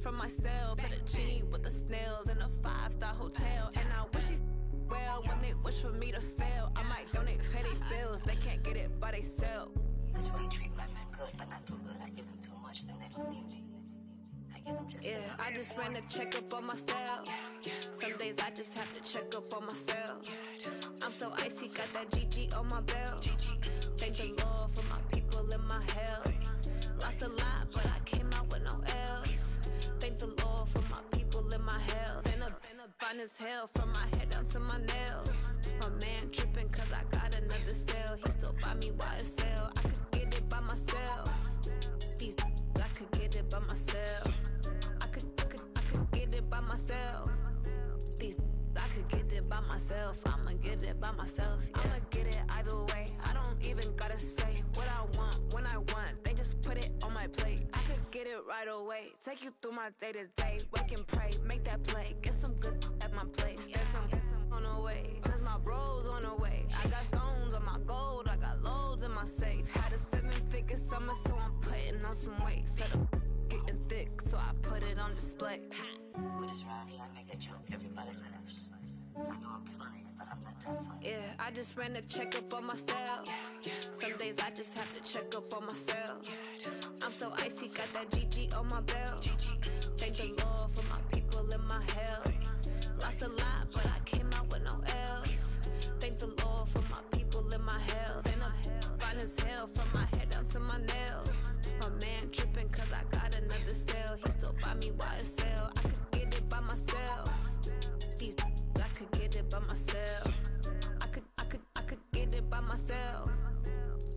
from myself. For the genie with the snails in a 5-star hotel. And I wish he well when they wish for me to fail. I might donate, pay their bills. They can't get it by themselves. That's why you treat women good, but not too good. I give them too much, then they don't need me. I give them just enough. I just ran a checkup on myself. Some days I just have to check up on myself. I'm so icy, got that GG on my belt. Thank the Lord for my people in my health. Lost a lot, but I came out with no else. Thank the Lord for my people in my health. Been a fine as hell from my head down to my nails. My man tripping cause I got another cell. He still buy me YSL. I could get it by myself. These I could get it by myself. I could get it by myself. These I could get it by myself. I'ma get it by myself. Yeah. I'ma get it either way. I don't even gotta say what I want when I want. They just put it on my plate. I could get it right away. Take you through my day to day. Wake and pray, make that play. Get some good at my place. There's some on the way, cause my bros on the way. I got stones on my gold. I got loads in my safe. Had a 7-figure summer, so I'm putting on some weight. Set up getting thick, so I put it on display. With this round, I make a joke. Everybody laughs. I know I'm funny, but I'm not that funny. Yeah, I just ran a checkup on myself. Some days I just have to check up on myself. I'm so icy, got that GG on my belt. Thank the Lord for my people in my health. Lost a lot, but I came out with no else. Thank the Lord for my people in my health. And I'm fine as hell from my head down to my nails. My man tripping cause I got another cell. He still buy me YSL. I could get it by myself. These I could get it by myself. I could get it by myself.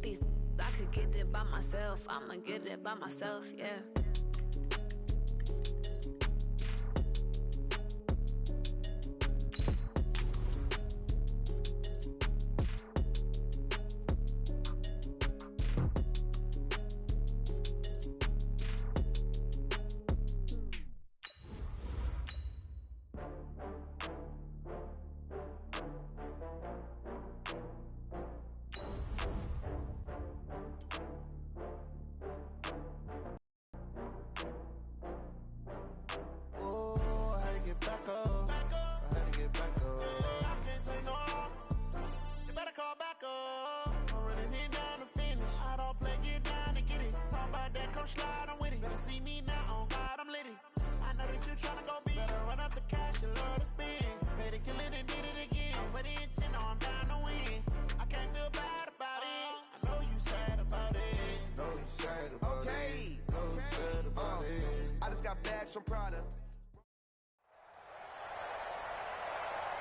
These I could get it by myself. I'ma get it by myself, yeah.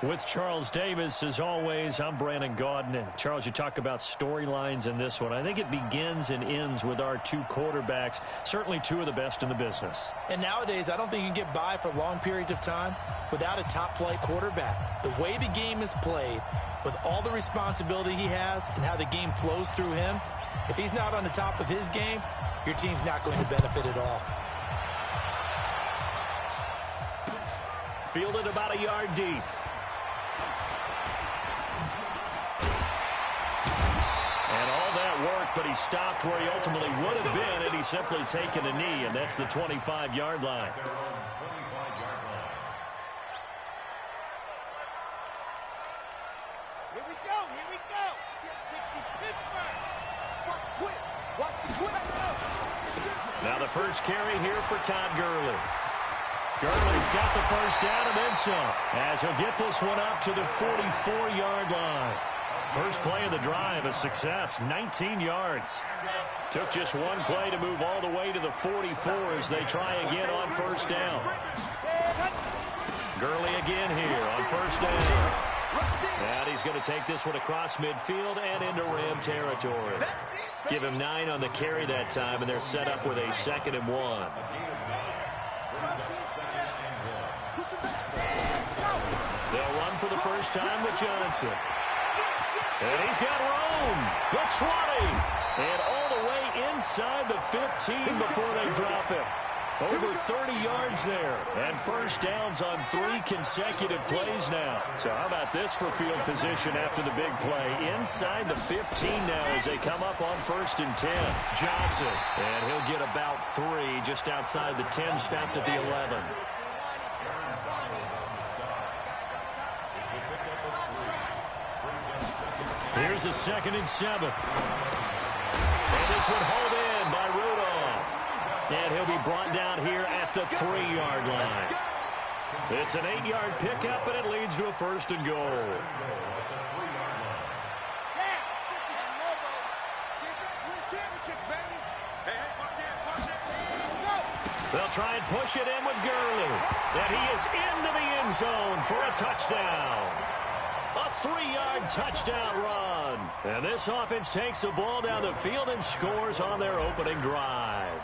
With Charles Davis, as always, I'm Brandon Gaudin. Charles, you talk about storylines in this one. I think it begins and ends with our two quarterbacks, certainly two of the best in the business. And nowadays, I don't think you can get by for long periods of time without a top-flight quarterback. The way the game is played, with all the responsibility he has and how the game flows through him, if he's not on the top of his game, your team's not going to benefit at all. Fielded about a yard deep. But he stopped where he ultimately would have been had he simply taken a knee, and that's the 25-yard line. Here we go, here we go. Get 60 Pittsburgh. Watch the twist. Watch the twist. Now the first carry here for Todd Gurley. Gurley's got the first down and then some, as he'll get this one up to the 44-yard line. First play of the drive, a success, 19 yards. Took just one play to move all the way to the 44 as they try again on first down. Gurley again here on first down. And he's going to take this one across midfield and into Ram territory. Give him 9 on the carry that time, and they're set up with a 2nd and 1. They'll run for the first time with Johnson. And he's got room. The 20. And all the way inside the 15 before they drop him. Over 30 yards there. And first downs on 3 consecutive plays now. So how about this for field position after the big play? Inside the 15 now as they come up on 1st and 10. Johnson. And he'll get about 3 just outside the 10, stopped at the 11. Here's a 2nd and 7. And this one hauled in by Rudolph. And he'll be brought down here at the 3-yard line. It's an 8-yard pickup, and it leads to a 1st and goal. They'll try and push it in with Gurley. And he is into the end zone for a touchdown. A 3-yard touchdown run. And this offense takes the ball down the field and scores on their opening drive.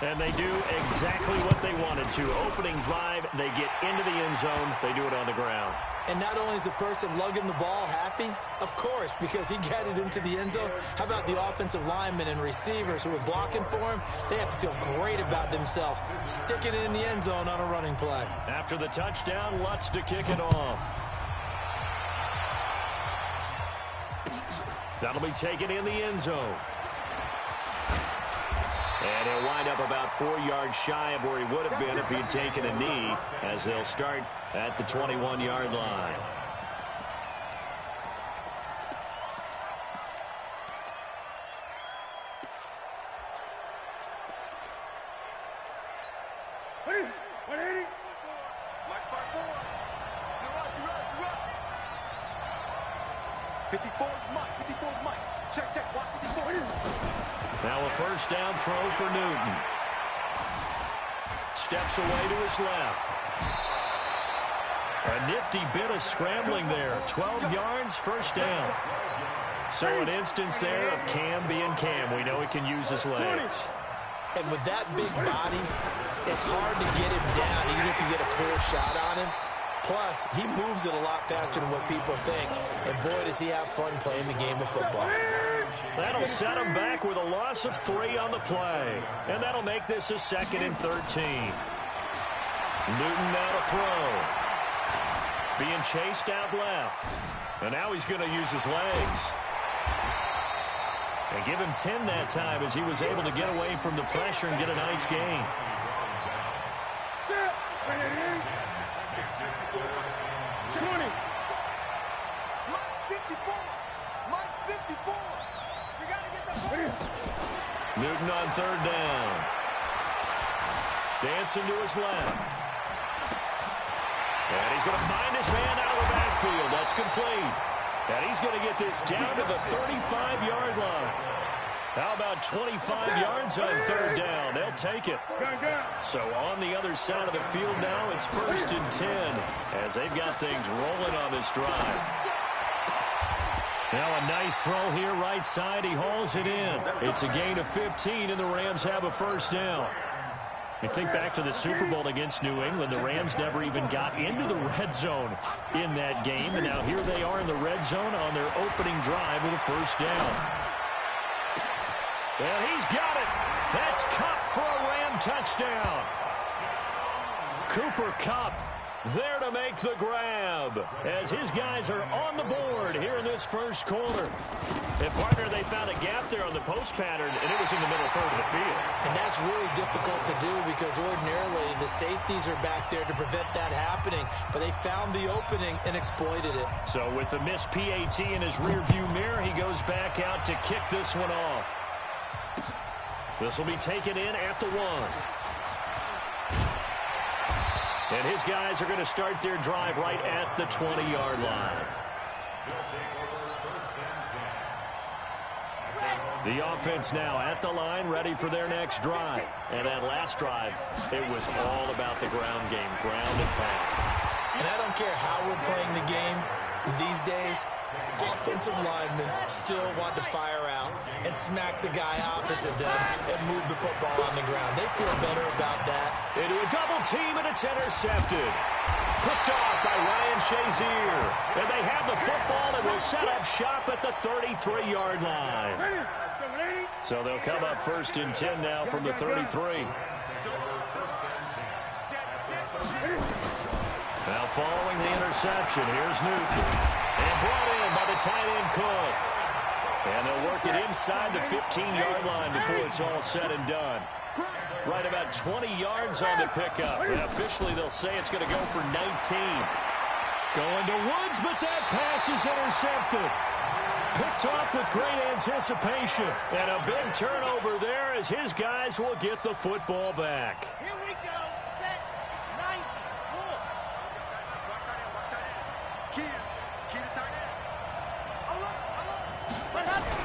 And they do exactly what they wanted to. Opening drive, they get into the end zone. They do it on the ground. And not only is the person lugging the ball happy, of course, because he got it into the end zone. How about the offensive linemen and receivers who were blocking for him? They have to feel great about themselves, sticking it in the end zone on a running play. After the touchdown, Lutz to kick it off. That'll be taken in the end zone. And he'll wind up about 4 yards shy of where he would have been if he'd taken a knee, as they'll start at the 21-yard line. Now a first down throw for Newton. Steps away to his left. A nifty bit of scrambling there. 12 yards, first down. So an instance there of Cam being Cam. We know he can use his legs. And with that big body, it's hard to get him down even if you get a clear shot on him. Plus, he moves it a lot faster than what people think. And boy, does he have fun playing the game of football. That'll set him back with a loss of 3 on the play. And that'll make this a 2nd and 13. Newton now to throw. Being chased out left. And now he's going to use his legs. And give him 10 that time as he was able to get away from the pressure and get a nice gain. Newton on 3rd down. Dancing to his left. And he's going to find his man out of the backfield. That's complete. And he's going to get this down to the 35-yard line. How about 25 yards on 3rd down? They'll take it. So on the other side of the field now, it's 1st and 10 as they've got things rolling on this drive. Now a nice throw here right side. He hauls it in. It's a gain of 15, and the Rams have a first down. You think back to the Super Bowl against New England. The Rams never even got into the red zone in that game. And now here they are in the red zone on their opening drive with a first down. And he's got it. That's Kupp for a Ram touchdown. Cooper Kupp there to make the grab as his guys are on the board here in this first quarter. And, partner, they found a gap there on the post pattern, and it was in the middle third of the field. And that's really difficult to do because ordinarily the safeties are back there to prevent that happening. But they found the opening and exploited it. So with the missed PAT in his rearview mirror, he goes back out to kick this one off. This will be taken in at the 1. And his guys are going to start their drive right at the 20-yard line. The offense now at the line, ready for their next drive. And that last drive, it was all about the ground game, ground and pound. And I don't care how we're playing the game these days, offensive linemen still want to fire out and smack the guy opposite them and move the football on the ground. They feel better about that. Into a double team, and it's intercepted. Picked off by Ryan Shazier. And they have the football and will set up shop at the 33-yard line. So they'll come up 1st and 10 now from the 33. Now following the interception, here's Newton. And brought in by the tight end Cook. And they'll work it inside the 15-yard line before it's all said and done. Right about 20 yards on the pickup. And officially they'll say it's going to go for 19. Going to Woods, but that pass is intercepted. Picked off with great anticipation. And a big turnover there as his guys will get the football back. Here we go. Set. 90. More. Key to tight end. What happened?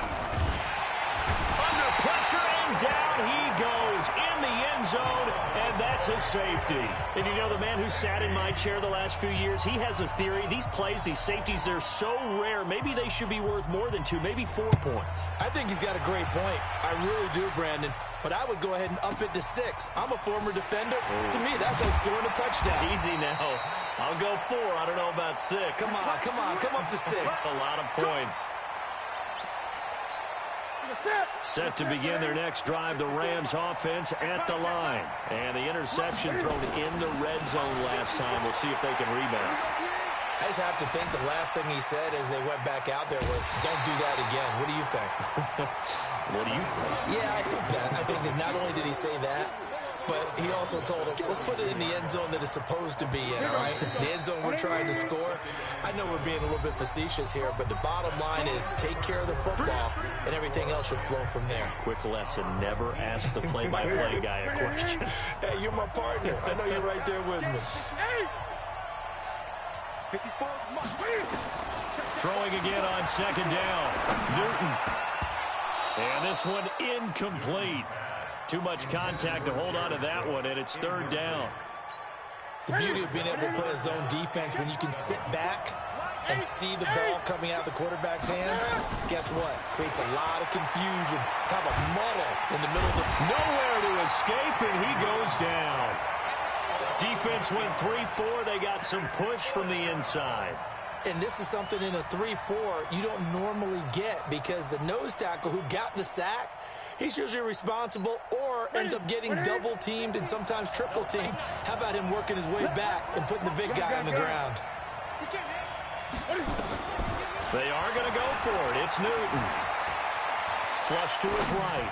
Under pressure and down he goes in the end zone, and that's a safety. And you know, the man who sat in my chair the last few years, he has a theory. These plays, these safeties, they're so rare. Maybe they should be worth more than 2, maybe 4 points. I think he's got a great point. I really do, Brandon. But I would go ahead and up it to 6. I'm a former defender. To me, that's like scoring a touchdown. Easy now. I'll go 4. I don't know about 6. Come on. Come up to 6. That's a lot of points. Set to begin their next drive, the Rams offense at the line. And the interception thrown in the red zone last time. We'll see if they can rebound. I just have to think the last thing he said as they went back out there was, don't do that again. What do you think? What do you think? Yeah, I think that. I think that not only did he say that, but he also told him, let's put it in the end zone that it's supposed to be in, all right? The end zone we're trying to score. I know we're being a little bit facetious here, but the bottom line is take care of the football, and everything else should flow from there. Quick lesson, never ask the play-by-play guy a question. Hey, you're my partner. I know you're right there with me. Throwing again on second down. Newton. And this one incomplete. Too much contact to hold on to that one, and it's third down. The beauty of being able to play a zone defense when you can sit back and see the ball coming out of the quarterback's hands, guess what? Creates a lot of confusion, kind of a muddle in the middle of the... Nowhere to escape, and he goes down. Defense went 3-4. They got some push from the inside. And this is something in a 3-4 you don't normally get because the nose tackle who got the sack, he's usually responsible or ends up getting double-teamed and sometimes triple-teamed. How about him working his way back and putting the big guy on the ground? They are going to go for it. It's Newton. Flush to his right.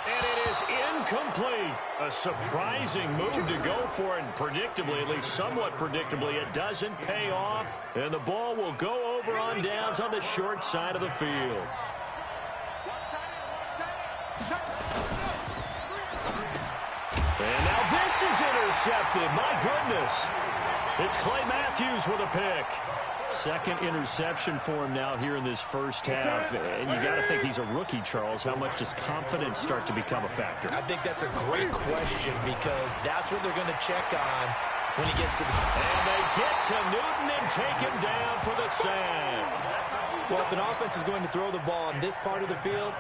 And it is incomplete. A surprising move to go for it. And predictably, at least somewhat predictably, it doesn't pay off. And the ball will go over on downs on the short side of the field. And now this is intercepted. My goodness. It's Clay Matthews with a pick. Second interception for him now here in this first half. And you got to think he's a rookie, Charles. How much does confidence start to become a factor? I think that's a great question because that's what they're going to check on when he gets to the... And they get to Newton and take him down for the sack. Well, if an offense is going to throw the ball on this part of the field,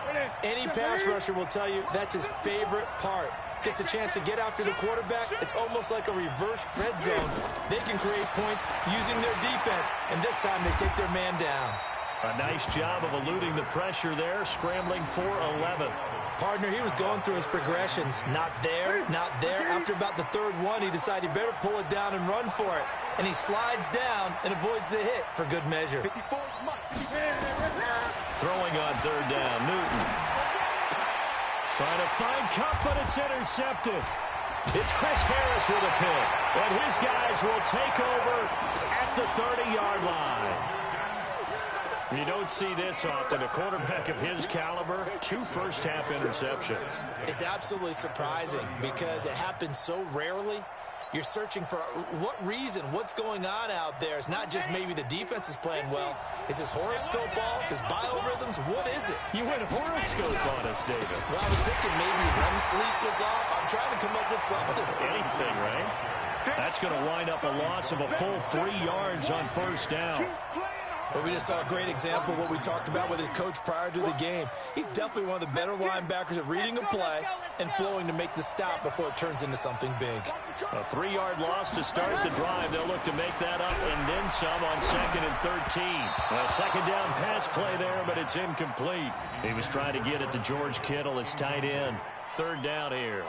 any pass rusher will tell you that's his favorite part. Gets a chance to get after the quarterback. It's almost like a reverse red zone. They can create points using their defense, and this time they take their man down. A nice job of eluding the pressure there, scrambling for 11. Partner, he was going through his progressions. Not there, not there. After about the third one, he decided he better pull it down and run for it. And he slides down and avoids the hit for good measure. Throwing on third down, Newton. Trying to find Cup, but it's intercepted. It's Chris Harris with a pick. And his guys will take over at the 30-yard line. You don't see this often. A quarterback of his caliber, 2 first-half interceptions. It's absolutely surprising because it happens so rarely. You're searching for what reason, what's going on out there. It's not just maybe the defense is playing well. Is his horoscope off? His biorhythms? What is it? You went horoscope on us, David. Well, I was thinking maybe REM sleep was off. I'm trying to come up with something. Anything, right? That's going to wind up a loss of a full 3 yards on first down. But we just saw a great example of what we talked about with his coach prior to the game. He's definitely one of the better linebackers at reading a play and flowing to make the stop before it turns into something big. A 3-yard loss to start the drive. They'll look to make that up and then some on 2nd and 13. A second down pass play there, but it's incomplete. He was trying to get it to George Kittle, his tight end. third down here.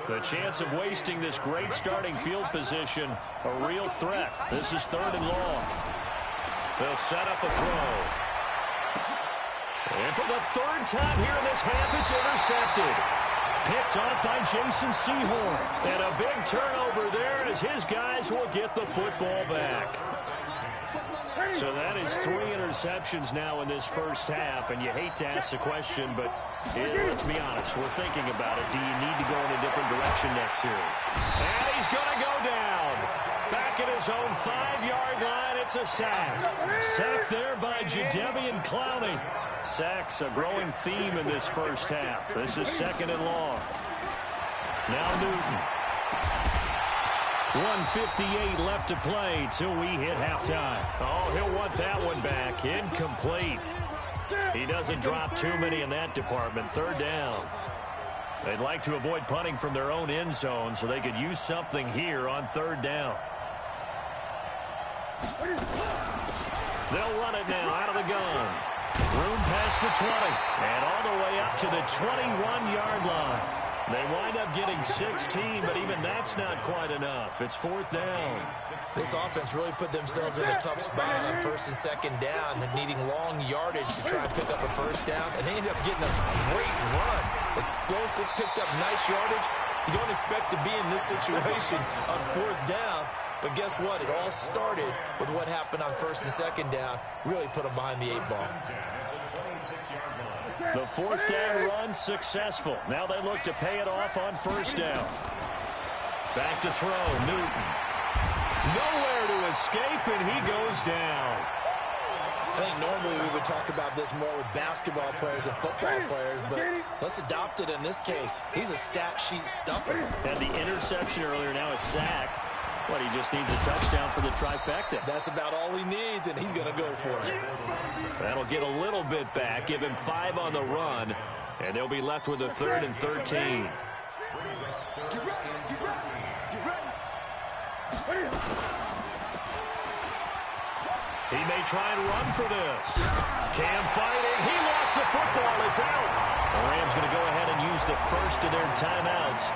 The chance of wasting this great starting field position, a real threat. This is third and long. They'll set up a throw. And for the third time here in this half, it's intercepted. Picked off by Jason Sehorn. And a big turnover there as his guys will get the football back. So that is 3 interceptions now in this first half, and you hate to ask the question, but let's be honest, we're thinking about it. Do you need to go in a different direction next series? And he's going to go down. Back at his own 5-yard line, it's a sack. Sack there by Jadeveon Clowney. Sacks a growing theme in this first half. This is second and long. Now Newton. 1:58 left to play till we hit halftime. Oh, he'll want that one back. Incomplete. He doesn't drop too many in that department. Third down. They'd like to avoid punting from their own end zone so they could use something here on third down. They'll run it now out of the gun. Room past the 20 and all the way up to the 21-yard line. They wind up getting 16, but even that's not quite enough. It's fourth down. This offense really put themselves in a tough spot on first and second down, needing long yardage to try and pick up a first down, and they ended up getting a great run. Explosive, picked up nice yardage. You don't expect to be in this situation on fourth down, but guess what? It all started with what happened on first and second down. Really put them behind the 8-ball. The fourth down run successful. Now they look to pay it off on first down. Back to throw, Newton. Nowhere to escape, and he goes down. I think normally we would talk about this more with basketball players and football players, but let's adopt it in this case. He's a stat sheet stuffer. Had the interception earlier, now a sack. What, he just needs a touchdown for the trifecta. That's about all he needs, and he's going to go for it. That'll get a little bit back, give him 5 on the run, and they'll be left with a 3rd and 13. He may try and run for this. Cam fighting. He lost the football. It's out. The Rams going to go ahead and use the first of their timeouts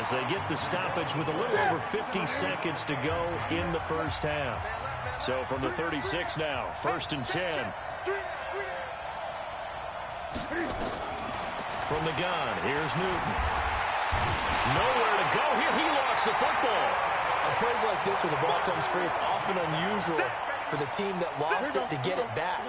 as they get the stoppage with a little over 50 seconds to go in the first half. So from the 36 now, 1st and 10. From the gun, here's Newton. Nowhere to go here. He lost the football. On plays like this where the ball comes free, it's often unusual for the team that lost it to get it back,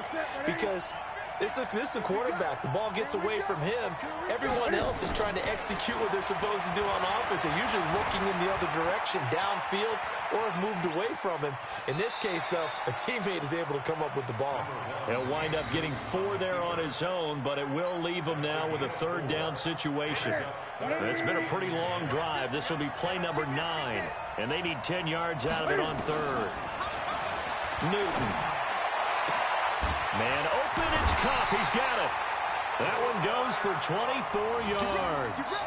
because this is a quarterback. The ball gets away from him. Everyone else is trying to execute what they're supposed to do on offense. They're usually looking in the other direction, downfield, or have moved away from him. In this case, though, a teammate is able to come up with the ball. He'll wind up getting 4 there on his own, but it will leave him now with a 3rd down situation. It's been a pretty long drive. This will be play number 9, and they need 10 yards out of it on 3rd. Newton. Man open, it's Cup. He's got it. That one goes for 24 yards.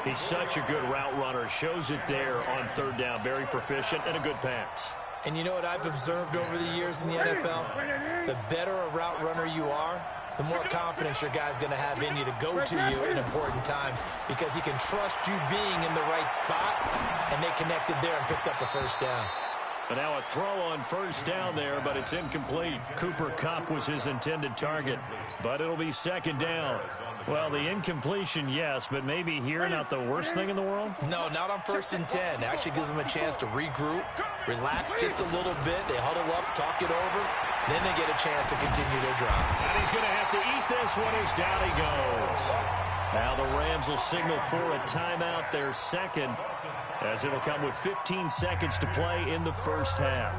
He's such a good route runner. Shows it there on 3rd down. Very proficient and a good pass. And you know what I've observed over the years in the NFL? The better a route runner you are, the more confidence your guy's going to have in you to go to you in important times, because he can trust you being in the right spot, and they connected there and picked up a first down. And now a throw on 1st down there, but it's incomplete. Cooper Kupp was his intended target, but it'll be 2nd down. Well, the incompletion, yes, but maybe here not the worst thing in the world? No, not on 1st and 10. It actually gives them a chance to regroup, relax just a little bit. They huddle up, talk it over, then they get a chance to continue their drive. And he's going to have to eat this one as down he goes. Now the Rams will signal for a timeout, their 2nd, as it'll come with 15 seconds to play in the first half.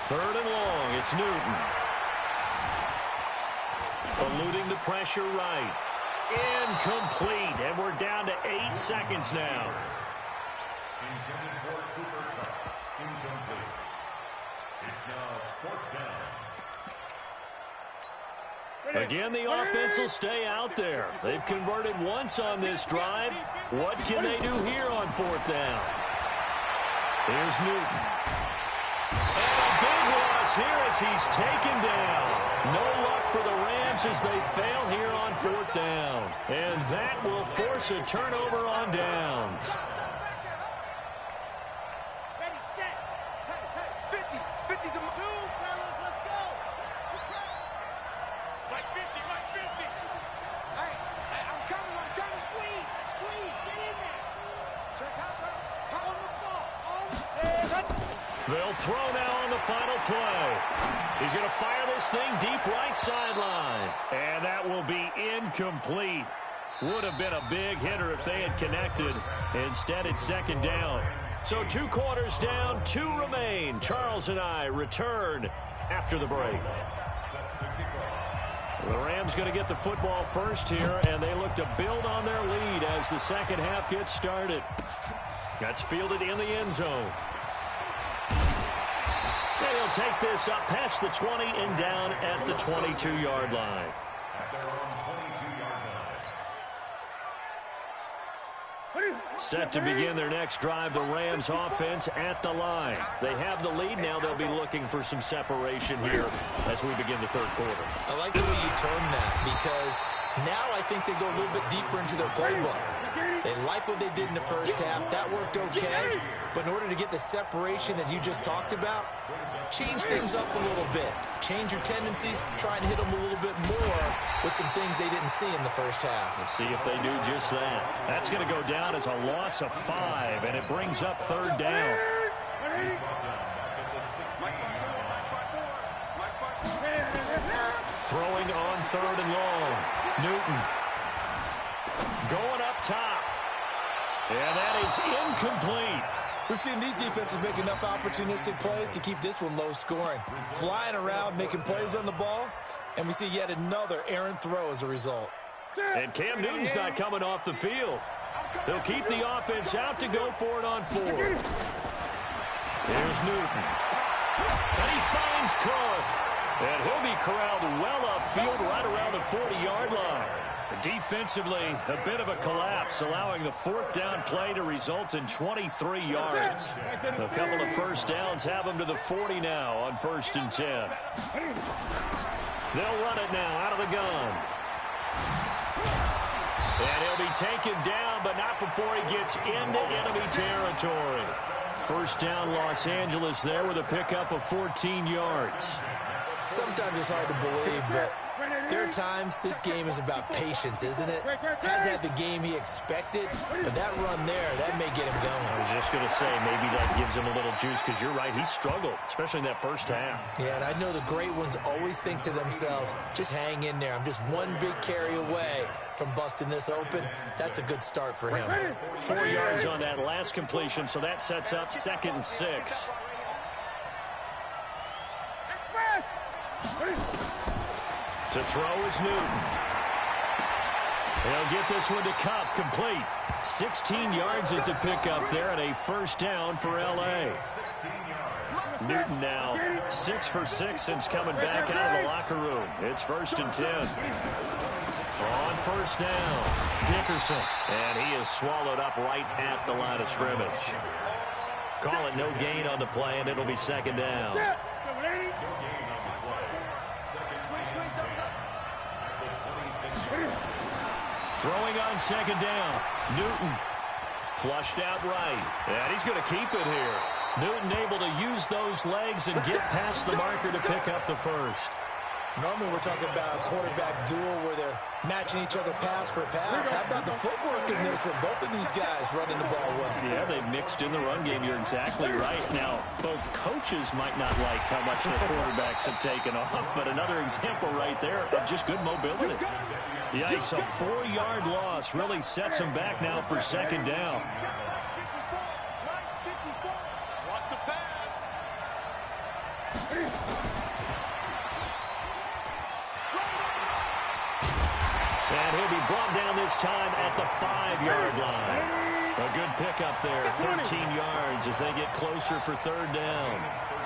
3rd and long, it's Newton. Eluding the pressure right. Incomplete, and we're down to 8 seconds now. Again, the offense will stay out there. They've converted once on this drive. What can they do here on 4th down? Here's Newton. And a big loss is here as he's taken down. No luck for the Rams as they fail here on 4th down. And that will force a turnover on downs. Ready, set. Hey, 50 to 2, fellas, let's go. Right 50, right 50. Hey, I'm coming, squeeze, get in there. Check out, on the ball, They'll throw now on the final play. He's going to fire this thing deep right sideline. And that will be incomplete. Would have been a big hitter if they had connected. Instead, it's 2nd down. So 2 quarters down, 2 remain. Charles and I return after the break. The Rams going to get the football first here, and they look to build on their lead as the second half gets started. That's fielded in the end zone. And he'll take this up past the 20 and down at the 22-yard line. Set to begin their next drive, the Rams offense at the line. They have the lead. Now they'll be looking for some separation here as we begin the 3rd quarter. I like the way you term that because now I think they go a little bit deeper into their playbook. They like what they did in the first half. That worked okay. But in order to get the separation that you just talked about, change things up a little bit. Change your tendencies, try and hit them a little bit more with some things they didn't see in the first half. Let's see if they do just that. That's going to go down as a loss of 5, and it brings up 3rd down. Throwing on 3rd and long. Newton going up top. And that is incomplete. We've seen these defenses make enough opportunistic plays to keep this one low scoring. Flying around, making plays on the ball, and we see yet another errant throw as a result. And Cam Newton's not coming off the field. They'll keep the offense out to go for it on 4. Here's Newton. And he finds Cook. And he'll be corralled well upfield right around the 40-yard line. Defensively, a bit of a collapse, allowing the 4th down play to result in 23 yards. A couple of first downs have them to the 40 now on 1st and 10. They'll run it now out of the gun. And he'll be taken down, but not before he gets into enemy territory. First down, Los Angeles there with a pickup of 14 yards. Sometimes it's hard to believe, but there are times this game is about patience, isn't it? Has had the game he expected, but that run there, that may get him going. I was just going to say, maybe that gives him a little juice, because you're right, he struggled, especially in that first half. Yeah, and I know the great ones always think to themselves, just hang in there. I'm just one big carry away from busting this open. That's a good start for him. 4 yards on that last completion, so that sets up 2nd and 6. To throw is Newton. He'll get this one to Cup, complete. 16 yards is the pickup there, and a first down for L.A. Newton now 6 for 6 since coming back out of the locker room. It's 1st and 10. On 1st down, Dickerson. And he is swallowed up right at the line of scrimmage. Call it no gain on the play, and it'll be 2nd down. Throwing on 2nd down. Newton flushed out right. And he's going to keep it here. Newton able to use those legs and get past the marker to pick up the first. Normally we're talking about a quarterback duel where they're matching each other pass for pass. How about the footwork in this one? Both of these guys running the ball well. Yeah, they mixed in the run game. You're exactly right. Now, both coaches might not like how much the quarterbacks have taken off, but another example right there of just good mobility. Yikes, a 4-yard loss really sets him back now for 2nd down. Watch the pass. And he'll be brought down this time at the 5-yard line. A good pickup there, 13 yards as they get closer for 3rd down.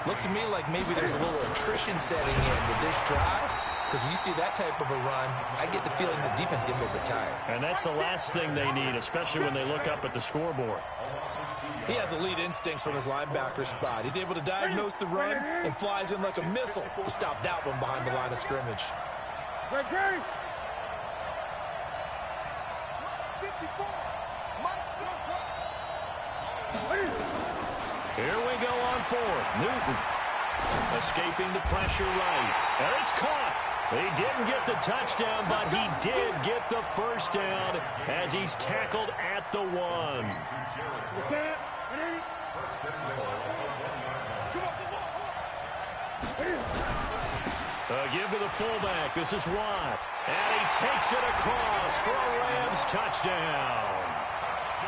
Looks to me like maybe there's a little attrition setting in with this drive. because when you see that type of a run, I get the feeling the defense gets a little bit tired. And that's the last thing they need, especially when they look up at the scoreboard. He has elite instincts from his linebacker spot. He's able to diagnose the run and flies in like a missile to stop that one behind the line of scrimmage. Here we go on fourth. Newton escaping the pressure right. And it's caught. He didn't get the touchdown, but he did get the first down as he's tackled at the 1. Give to the fullback. This is Watt. And he takes it across for a Rams touchdown.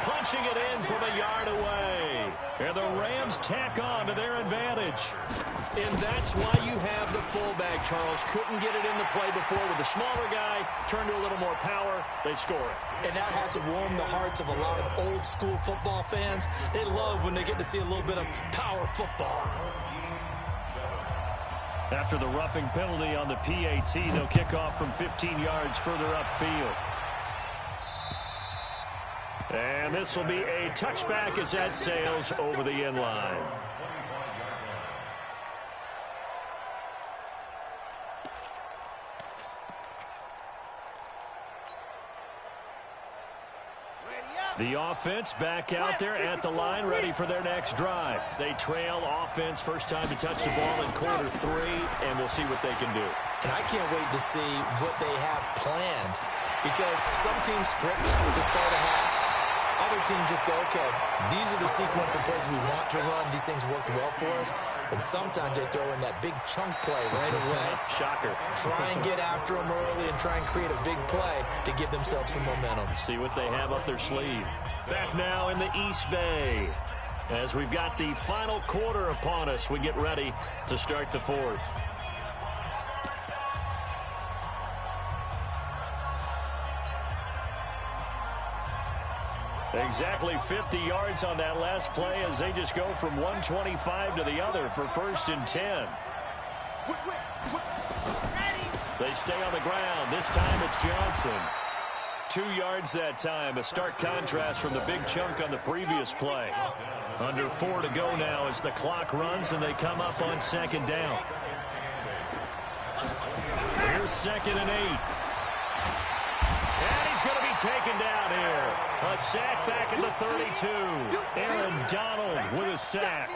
Punching it in from a yard away. And the Rams tack on to their advantage. And that's why you have the fullback, Charles. Couldn't get it into play before with the smaller guy. Turned to a little more power. They score it. And that has to warm the hearts of a lot of old school football fans. They love when they get to see a little bit of power football. After the roughing penalty on the PAT, they'll kick off from 15 yards further upfield. And this will be a touchback as that sails over the end line. The offense back out there at the line, ready for their next drive. They trail offense, first time to touch the ball in quarter 3, and we'll see what they can do. And I can't wait to see what they have planned, because some teams script to start a half. Other teams just go, okay, these are the sequence of plays we want to run. These things worked well for us. And sometimes they throw in that big chunk play right away. Shocker. Try and get after them early and try and create a big play to give themselves some momentum. See what they have up their sleeve. Back now in the East Bay. As we've got the final quarter upon us, we get ready to start the fourth. Exactly 50 yards on that last play as they just go from 125 to the other for 1st and 10. They stay on the ground. This time it's Johnson. 2 yards that time. A stark contrast from the big chunk on the previous play. Under 4 to go now as the clock runs and they come up on 2nd down. Here's 2nd and 8. And he's going to be taken down here. A sack back at the 32. Aaron Donald with a sack.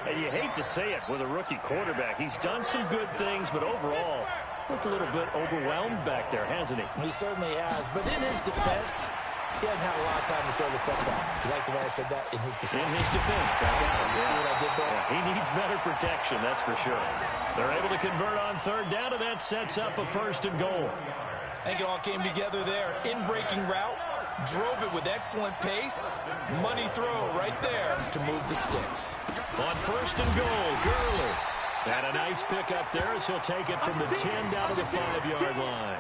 And you hate to say it with a rookie quarterback. He's done some good things, but overall, looked a little bit overwhelmed back there, hasn't he? He certainly has. But in his defense, he hasn't had a lot of time to throw the football. You like the way I said that? In his defense. In his defense. I got it. You see what I did there? Yeah, he needs better protection, that's for sure. They're able to convert on 3rd down, and that sets up a 1st and goal. I think it all came together there. In-breaking route. Drove it with excellent pace. Money throw right there to move the sticks. On 1st and goal, Gurley. And a nice pickup there as he'll take it from the 10 down to the 5-yard line.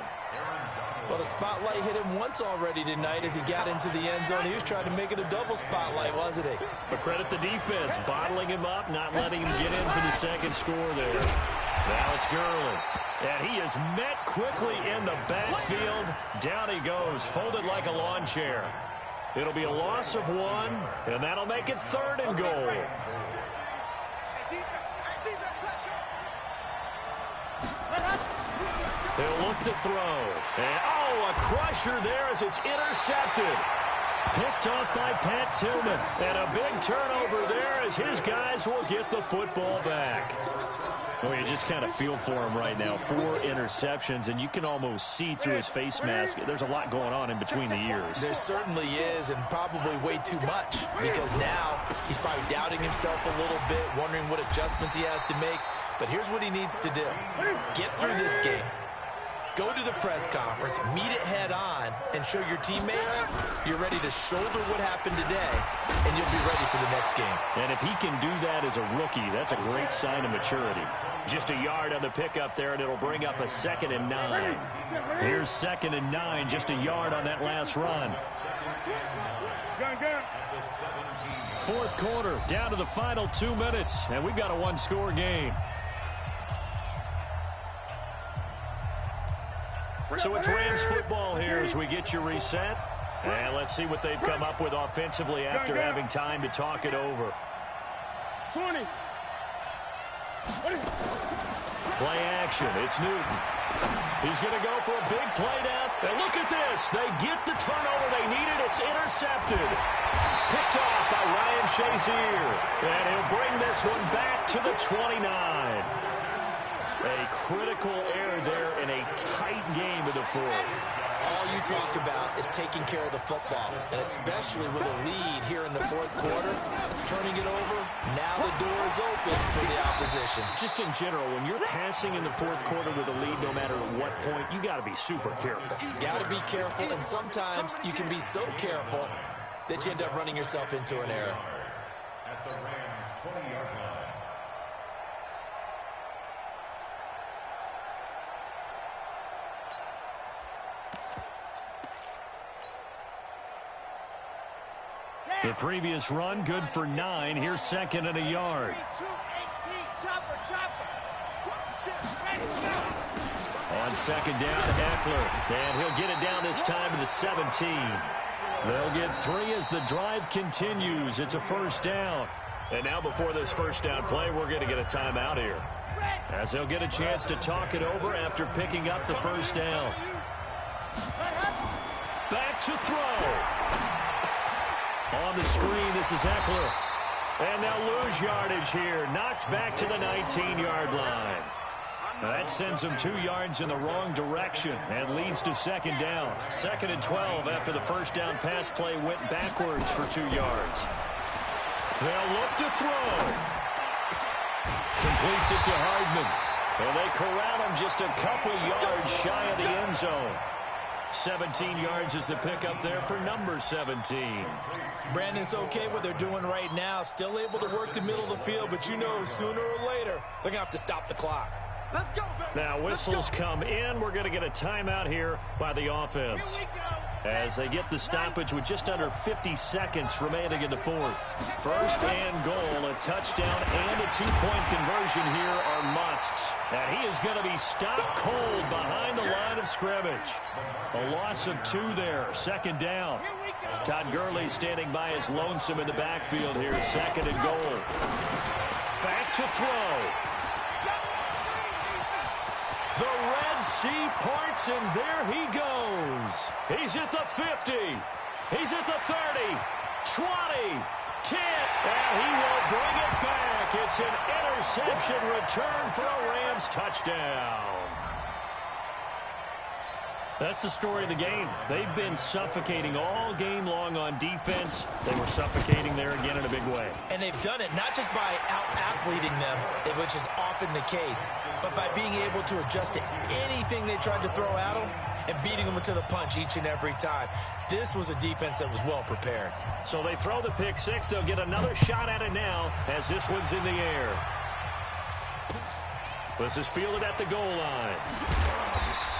Well, the spotlight hit him once already tonight as he got into the end zone. He was trying to make it a double spotlight, wasn't he? But credit the defense, bottling him up, not letting him get in for the 2nd score there. Now it's Gurley. And he is met quickly in the backfield. Down he goes, folded like a lawn chair. It'll be a loss of 1, and that'll make it 3rd and goal. They'll look to throw. And, a crusher there as it's intercepted. Picked off by Pat Tillman. And a big turnover there as his guys will get the football back. Well, you just kind of feel for him right now. 4 interceptions, and you can almost see through his face mask. There's a lot going on in between the ears. There certainly is, and probably way too much, because now he's probably doubting himself a little bit, wondering what adjustments he has to make. But here's what he needs to do. Get through this game. Go to the press conference, meet it head on, and show your teammates you're ready to shoulder what happened today, and you'll be ready for the next game. And if he can do that as a rookie, that's a great sign of maturity. Just a yard on the pickup there, and it'll bring up a 2nd and 9. Here's 2nd and 9, just a yard on that last run. 4th quarter, down to the final 2 minutes, and we've got a 1-score game. So it's Rams football here as we get you reset. And let's see what they've come up with offensively after having time to talk it over. 20. Play action. It's Newton. He's going to go for a big play down. And look at this. They get the turnover they needed. It's intercepted. Picked off by Ryan Shazier. And he'll bring this one back to the 29. A critical error there in a tight game of the fourth. All you talk about is taking care of the football, and especially with a lead here in the fourth quarter, turning it over, now the door is open for the opposition. Just in general, when you're passing in the fourth quarter with a lead, no matter at what point, you got to be super careful. Got to be careful, and sometimes you can be so careful that you end up running yourself into an error. At the Rams' 20-yard line. The previous run, good for 9. Here's second and a yard. On second down, Eckler. And he'll get it down this time to the 17. They'll get 3 as the drive continues. It's a first down. And now before this first down play, we're going to get a timeout here, as they'll get a chance to talk it over after picking up the first down. Back to throw. On the screen, this is Eckler. And they'll lose yardage here. Knocked back to the 19-yard line. That sends them 2 yards in the wrong direction and leads to second down. 2nd and 12 after the first down pass play went backwards for 2 yards. They'll look to throw. Completes it to Hardman. And they corral him just a couple yards shy of the end zone. 17 yards is the pickup there for number 17. Brandon, it's okay what they're doing right now. Still able to work the middle of the field, but you know sooner or later they're going to have to stop the clock. Let's go, baby. Now whistles come in. We're going to get a timeout here by the offense, Here we go. as they get the stoppage with just under 50 seconds remaining in the fourth. First and goal, a touchdown and a 2-point conversion here are musts. And he is going to be stopped cold behind the line of scrimmage. A loss of 2 there, second down. Todd Gurley standing by as lonesome in the backfield here, second and goal. Back to throw. The Red Sea parts, and there he goes. He's at the 50. He's at the 30, 20, 10, and he will bring it back. It's an interception return for a Rams touchdown. That's the story of the game. They've been suffocating all game long on defense. They were suffocating there again in a big way. And they've done it not just by out-athleting them, which is often the case, but by being able to adjust to anything they tried to throw at them and beating them to the punch each and every time. This was a defense that was well prepared. So they throw the pick six. They'll get another shot at it now as this one's in the air. This is fielded at the goal line.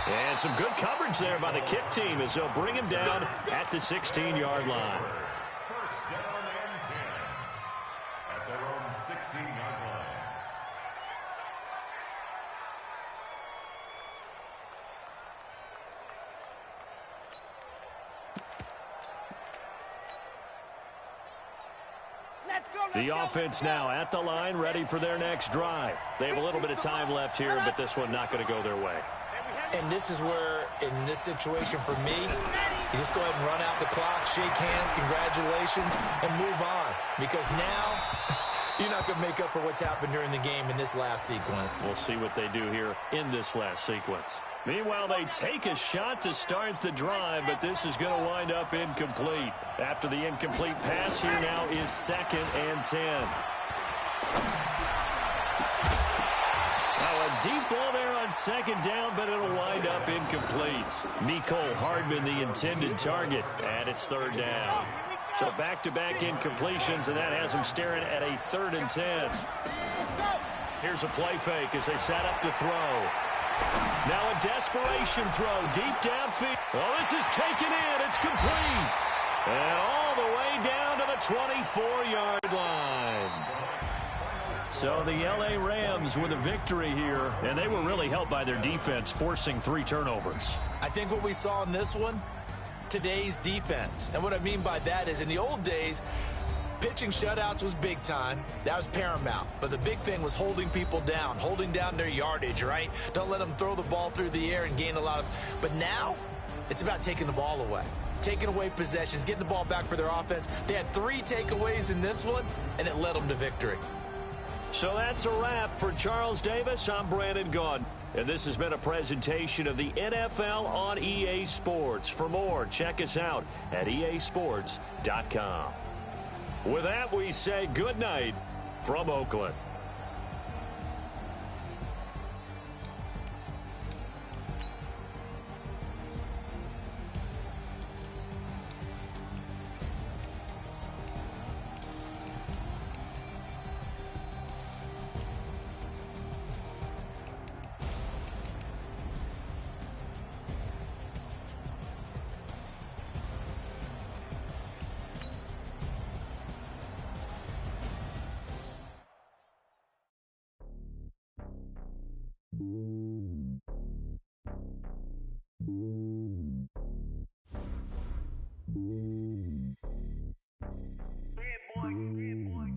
And some good coverage there by the kick team as they'll bring him down at the 16-yard line. First down and 10 at their own 16-yard line. The offense now at the line, ready for their next drive. They have a little bit of time left here, but this one not going to go their way. And this is where, in this situation for me, you just go ahead and run out the clock, shake hands, congratulations, and move on. Because now, you're not going to make up for what's happened during the game in this last sequence. We'll see what they do here in this last sequence. Meanwhile, they take a shot to start the drive, but this is going to wind up incomplete. After the incomplete pass, here now is 2nd and 10. Now a deep ball there on second down, but it'll wind up incomplete. Mecole Hardman, the intended target, and it's 3rd down. So back-to-back incompletions, and that has them staring at a 3rd and 10. Here's a play fake as they set up to throw. Now a desperation throw deep downfield. Oh, this is taken in. It's complete. And all the way down to the 24-yard line. So the L.A. Rams with a victory here, and they were really helped by their defense, forcing 3 turnovers. I think what we saw in this one, today's defense. And what I mean by that is in the old days, pitching shutouts was big time. That was paramount. But the big thing was holding people down, holding down their yardage, right? Don't let them throw the ball through the air and gain a lot of... But now, it's about taking the ball away. Taking away possessions, getting the ball back for their offense. They had 3 takeaways in this one, and it led them to victory. So that's a wrap for Charles Davis. I'm Brandon Gaudin. And this has been a presentation of the NFL on EA Sports. For more, check us out at easports.com. With that, we say good night from Oakland.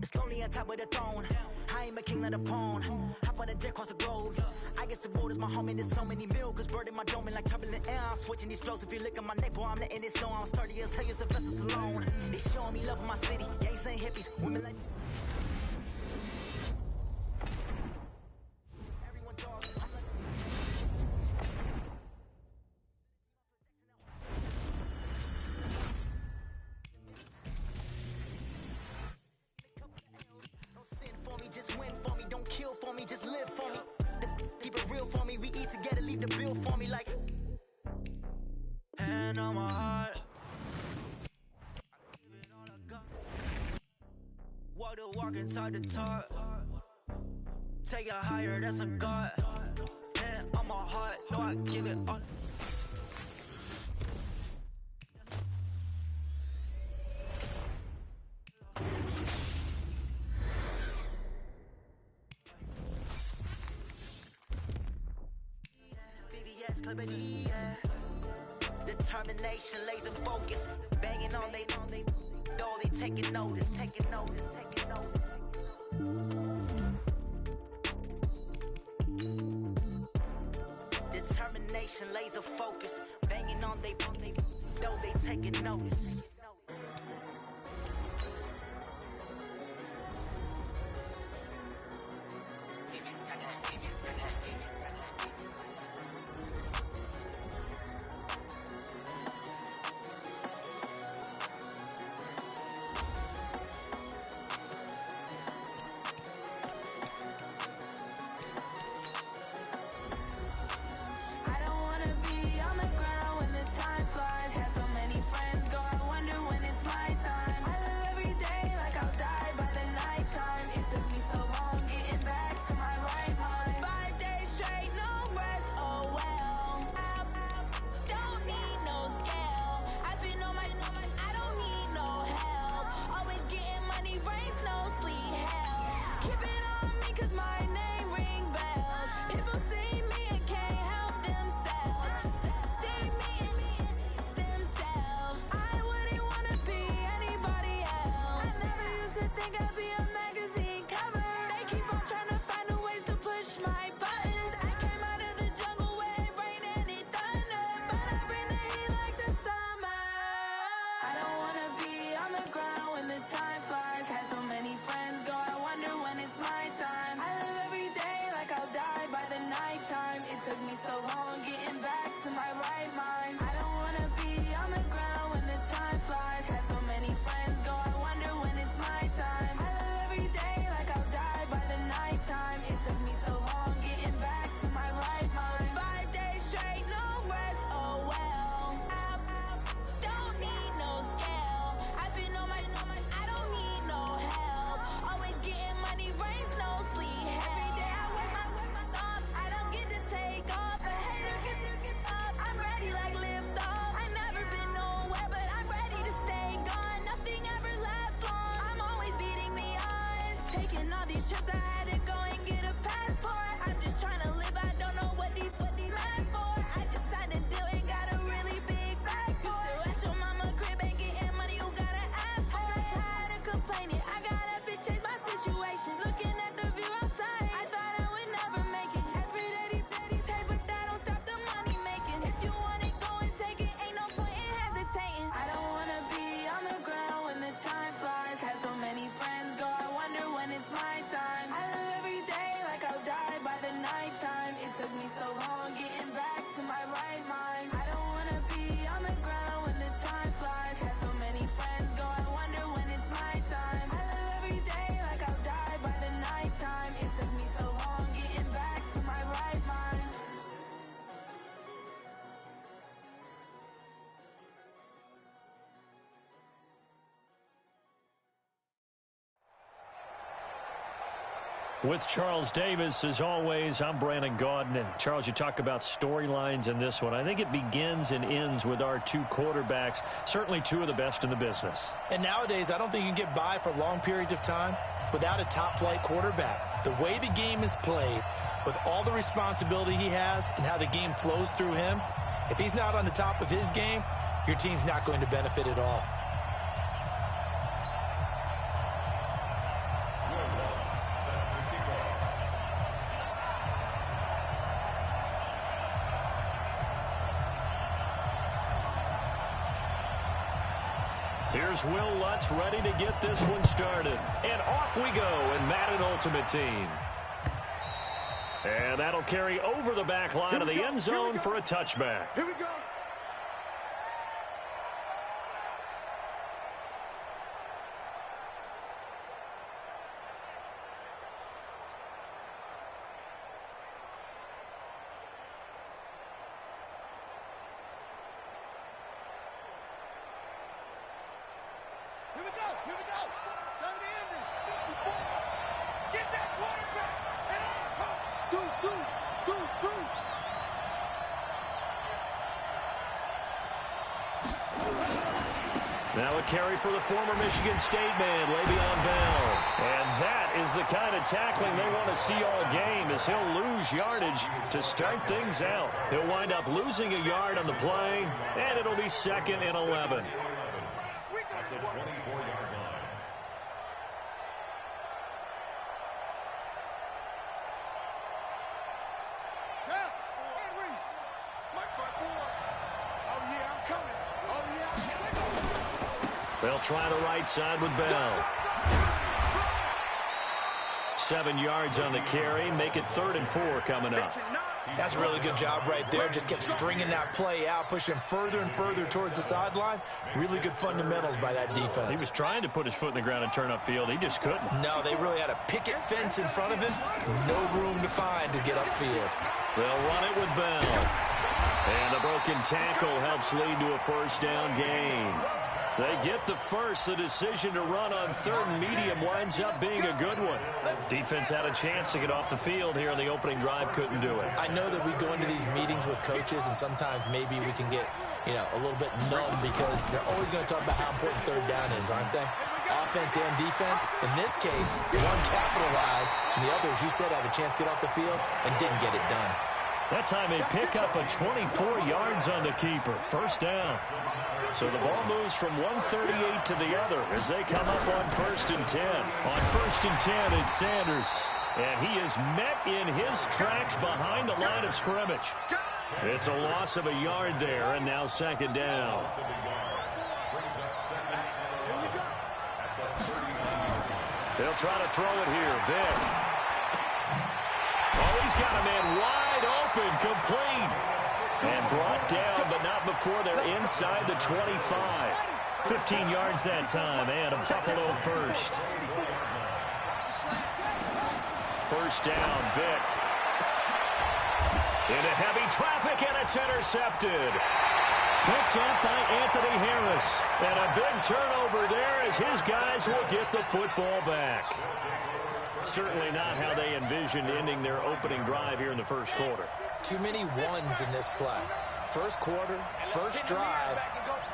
It's lonely on top of the throne. I am a king of the pawn. Hop on a jet across the globe. I guess the world is my home and there's so many milkers birding my dome and like turbulent air. I'm switching these flows. If you look at my neck, boy, I'm letting it snow. I'm sturdy as hell, Sylvester Stallone. They showing me love in my city. Gangs and hippies, women like... Everyone dog. I'm like... Don't sin for me, just win for me. Don't kill for me, just live for me. Keep it real for me. We eat together, leave the bill for me like... Hand on my heart. Walk the walk and talk the talk. Take it higher, that's a God. Hand on my heart, no, I give it all. BBS, Clippity, yeah. Determination, laser focus. Banging on they, though they taking notice, taking notice, taking notice. Determination, laser focus. Banging on they, though they taking notice. I don't wanna be on the ground when the time flies. Had so many friends go, I wonder when it's my time. I live every day like I'll die by the nighttime. It took me so long getting back to my right mind. 5 days straight, no rest, oh well. I don't need no scale. I've been on my, I don't need no help. Always getting money, rains, no sleep, hell. Keep it on me cause my name ring bells. People see me and can't help themselves. See me and themselves. I wouldn't wanna be anybody else. I never used to think I'd be a magazine cover. They keep on trying to find a ways to push my buttons. I came out of the jungle where it rained and it thunder, but I bring the heat like the summer. I don't wanna be on the ground when the time flies. Had so many friends go, I wonder when it's my time. I live every day like I'll die by the nighttime. It took me so long getting back to my right mind. I don't wanna be on the ground when the time flies. Had so many friends go, I wonder when it's my time. I live every day like I'll die by the nighttime. It took me so long getting back to my right mind. 5 days straight, no rest, oh well. I don't need no scale. I've been on my, I don't need no help. Always getting money, rains, no sleep. Every day I work my thumb. I don't get to take off. A hater get up. I'm ready like lift off. I never been nowhere, but I'm ready to stay gone. Nothing ever lasts long. I'm always beating the odds. Taking all these trips I had With Charles Davis, as always, I'm Brandon Gaudin. And Charles, you talk about storylines in this one. I think it begins and ends with our two quarterbacks, certainly two of the best in the business. And nowadays, I don't think you can get by for long periods of time without a top-flight quarterback. The way the game is played, with all the responsibility he has and how the game flows through him, if he's not on the top of his game, your team's not going to benefit at all. Here's Will Lutz ready to get this one started. And off we go in Madden Ultimate Team. And that'll carry over the back line of the end zone for a touchback. Here we go. Here we go. Here we go. Time to end it. Get that quarterback. Deuce. Now a carry for the former Michigan State man, Le'Veon Bell. And that is the kind of tackling they want to see all game, as he'll lose yardage to start things out. He'll wind up losing a yard on the play, and it'll be 2nd and 11. At the 24-yard line. They'll try the right side with Bell. 7 yards on the carry. Make it 3rd and 4 coming up. That's a really good job right there. Just kept stringing that play out, pushing further and further towards the sideline. Really good fundamentals by that defense. He was trying to put his foot in the ground and turn upfield. He just couldn't. No, they really had a picket fence in front of him. No room to find to get upfield. They'll run it with Bell. And the broken tackle helps lead to a first down gain. They get the first. The decision to run on 3rd and medium winds up being a good one. Defense had a chance to get off the field here in the opening drive. Couldn't do it. I know that we go into these meetings with coaches, and sometimes maybe we can get, a little bit numb because they're always going to talk about how important 3rd down is, aren't they? Offense and defense. In this case, one capitalized, and the other, as you said, had a chance to get off the field and didn't get it done. That time they pick up a 24 yards on the keeper. First down. So the ball moves from 138 to the other as they come up on 1st and 10. On 1st and 10, it's Sanders. And he is met in his tracks behind the line of scrimmage. It's a loss of a yard there, and now 2nd down. They'll try to throw it here. Vic. Oh, he's got a man wide open, complete. And brought down, but not before they're inside the 25. 15 yards that time, and a Buffalo first. First down, Vic. Into heavy traffic, and it's intercepted. Picked up by Anthony Harris. And a big turnover there as his guys will get the football back. Certainly not how they envisioned ending their opening drive here in the first quarter. Too many ones in this play. First quarter, first drive,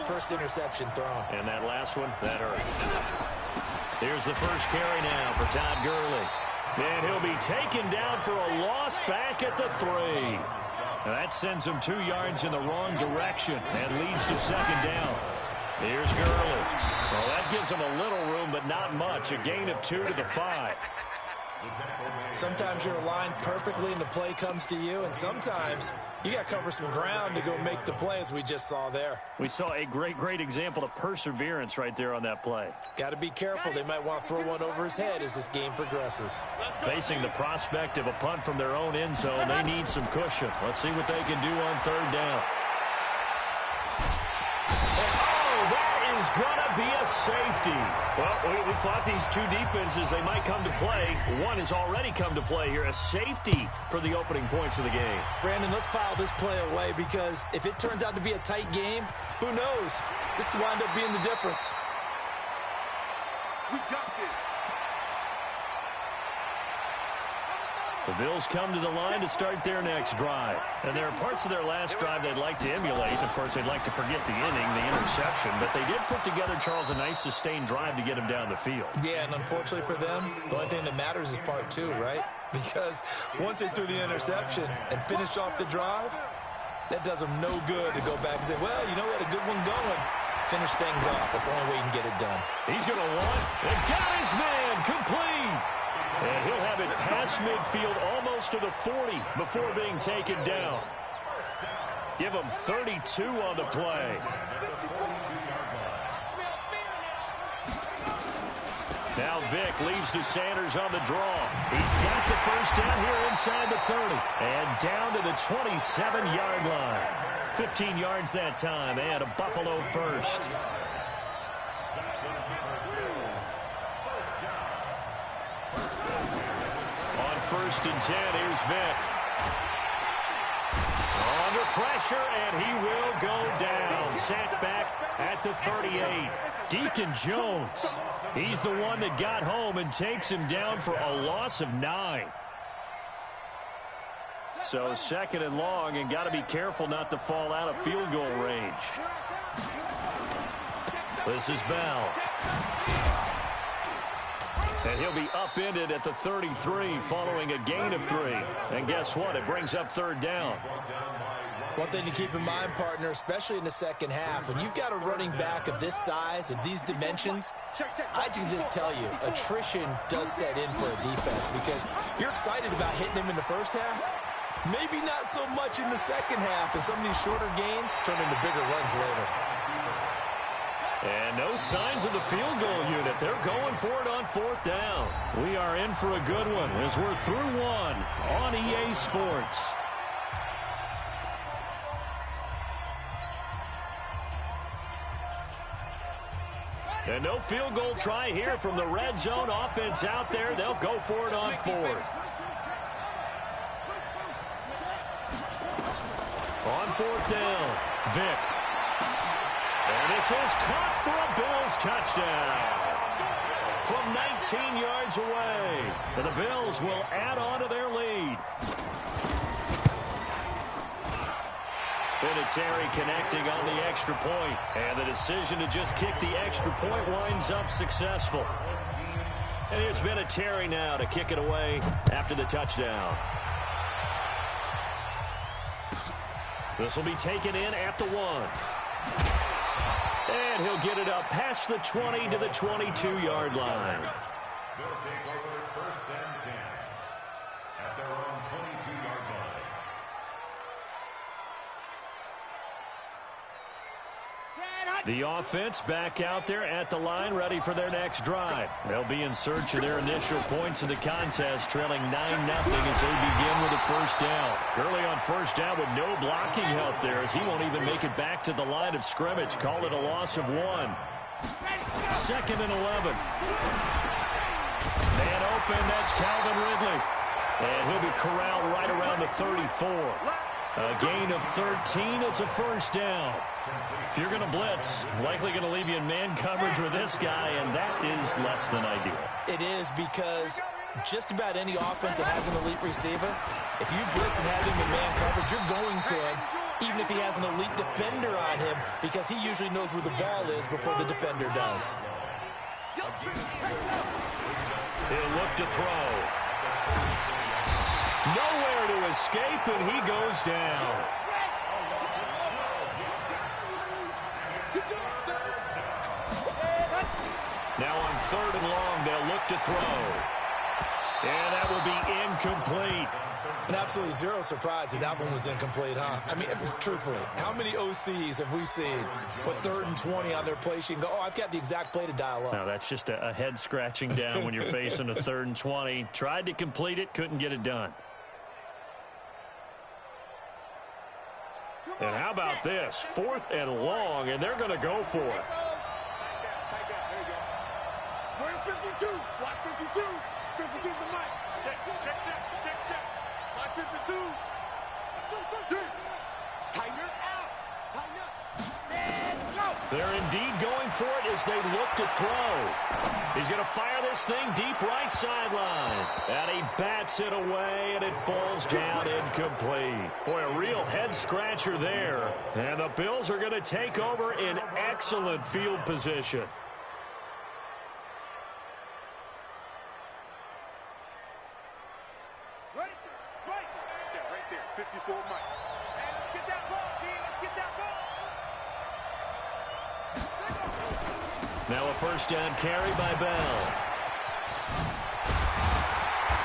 first interception thrown. And that last one, that hurts. Here's the first carry now for Todd Gurley. And he'll be taken down for a loss back at the 3. And that sends him 2 yards in the wrong direction and leads to 2nd down. Here's Gurley. Well, that gives him a little room, but not much. A gain of 2 to the 5. Sometimes you're aligned perfectly and the play comes to you, and sometimes you got to cover some ground to go make the play, as we just saw there. We saw a great example of perseverance right there on that play. Got to be careful. They might want to throw one over his head as this game progresses. Facing the prospect of a punt from their own end zone, they need some cushion. Let's see what they can do on 3rd down. Is going to be a safety. Well, we thought these two defenses, they might come to play. One has already come to play here. A safety for the opening points of the game. Brandon, let's file this play away because if it turns out to be a tight game, who knows? This could wind up being the difference. We got this. The Bills come to the line to start their next drive. And there are parts of their last drive they'd like to emulate. Of course, they'd like to forget the inning, the interception. But they did put together, Charles, a nice sustained drive to get him down the field. Yeah, and unfortunately for them, the only thing that matters is part two, right? Because once they threw the interception and finished off the drive, that does them no good to go back and say, well, you know, we had a good one going. Finish things off. That's the only way you can get it done. He's going to want and got his man complete. And he'll have it past midfield almost to the 40 before being taken down. Give him 32 on the play. Now Vick leaves to Sanders on the draw. He's got the first down here inside the 30. And down to the 27-yard line. 15 yards that time and a Buffalo first. First and 10, here's Vick. Under pressure, and he will go down. Sacked back at the 38. Deacon Jones, he's the one that got home and takes him down for a loss of 9. So second and long, and got to be careful not to fall out of field goal range. This is Bell. And he'll be upended at the 33 following a gain of 3. And guess what? It brings up third down. One thing to keep in mind, partner, especially in the second half, when you've got a running back of this size and these dimensions, I can just tell you, attrition does set in for a defense because you're excited about hitting him in the first half. Maybe not so much in the second half, and some of these shorter gains turn into bigger runs later. And no signs of the field goal unit. They're going for it on fourth down. We are in for a good one as we're through one on EA Sports. And no field goal try here from the red zone offense out there. They'll go for it on fourth. On fourth down, Vick. And this is caught for a Bills touchdown. From 19 yards away. And the Bills will add on to their lead. Vinatieri connecting on the extra point. And the decision to just kick the extra point winds up successful. And it's Vinatieri now to kick it away after the touchdown. This will be taken in at the 1. And he'll get it up past the 20 to the 22-yard line. They'll take over first and 10 at their own 22-yard line. The offense back out there at the line, ready for their next drive. They'll be in search of their initial points in the contest, trailing 9-0 as they begin with a first down. Gurley on first down with no blocking help there as he won't even make it back to the line of scrimmage. Call it a loss of 1. Second and 11. Man open, that's Calvin Ridley. And he'll be corralled right around the 34. A gain of 13, it's a first down. If you're going to blitz, likely going to leave you in man coverage with this guy, and that is less than ideal. It is because just about any offense that has an elite receiver, if you blitz and have him in man coverage, you're going to him, even if he has an elite defender on him, because he usually knows where the ball is before the defender does. He'll look to throw. Nowhere to escape, and he goes down. Now on third and long, they'll look to throw. And that will be incomplete. And absolutely zero surprise that one was incomplete, huh? I mean, truthfully, how many OCs have we seen put 3rd and 20 on their play sheet and go, oh, I've got the exact play to dial up? No, that's just a head scratching down when you're facing a 3rd and 20. Tried to complete it, couldn't get it done. And how about this? 4th and long, and they're going to go for it. Where's 52? Block 52. 52's the mic. Check. Block 52. Tighten her out. Tighten up. Set, go. They're indeed going for it as they look to throw. He's going to fire this thing deep right sideline. And he bats it away, and it falls down incomplete. Boy, a real head-scratcher there. And the Bills are going to take over in excellent field position. Right there, 54 Mike. Hey, let's get that ball, D. Let's get that ball. Now a first down carry by Bell.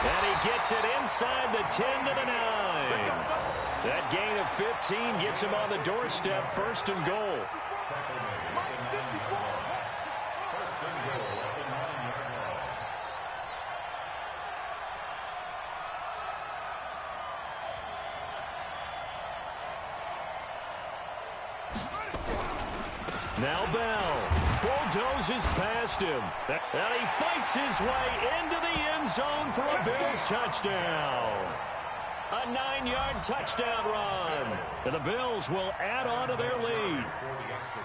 And he gets it inside the 10 to the 9. That gain of 15 gets him on the doorstep, first and goal. First and goal at the 9-yard line. Now Bell bulldozes past him. And he fights his way into the end zone for a Bills touchdown. A 9-yard touchdown run. And the Bills will add on to their lead.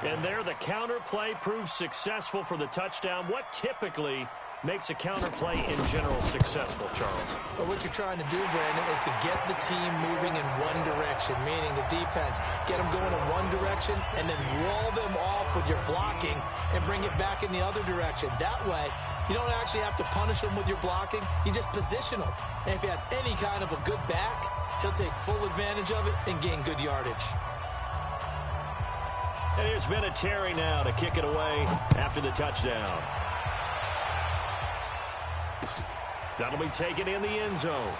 And there the counter play proves successful for the touchdown. What typically makes a counter play in general successful, Charles? But what you're trying to do, Brandon, is to get the team moving in one direction, meaning the defense, get them going in one direction and then wall them off with your blocking and bring it back in the other direction. That way, you don't actually have to punish them with your blocking. You just position them. And if you have any kind of a good back, he'll take full advantage of it and gain good yardage. And here's Vinatieri now to kick it away after the touchdown. That'll be taken in the end zone.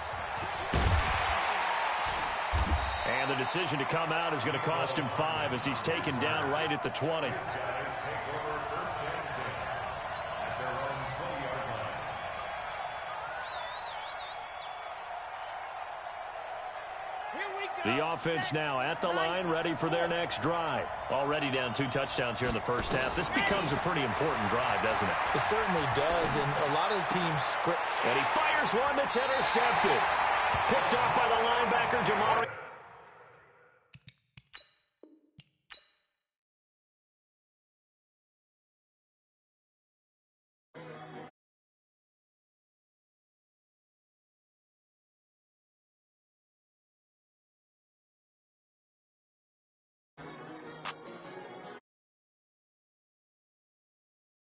And the decision to come out is going to cost him 5 as he's taken down right at the 20. Guys take over first and 10 at their own 20-yard line. The offense now at the line, ready for their next drive. Already down 2 touchdowns here in the first half. This becomes a pretty important drive, doesn't it? It certainly does, and a lot of the teams... And he fires one that's intercepted. Picked off by the linebacker, Jamari.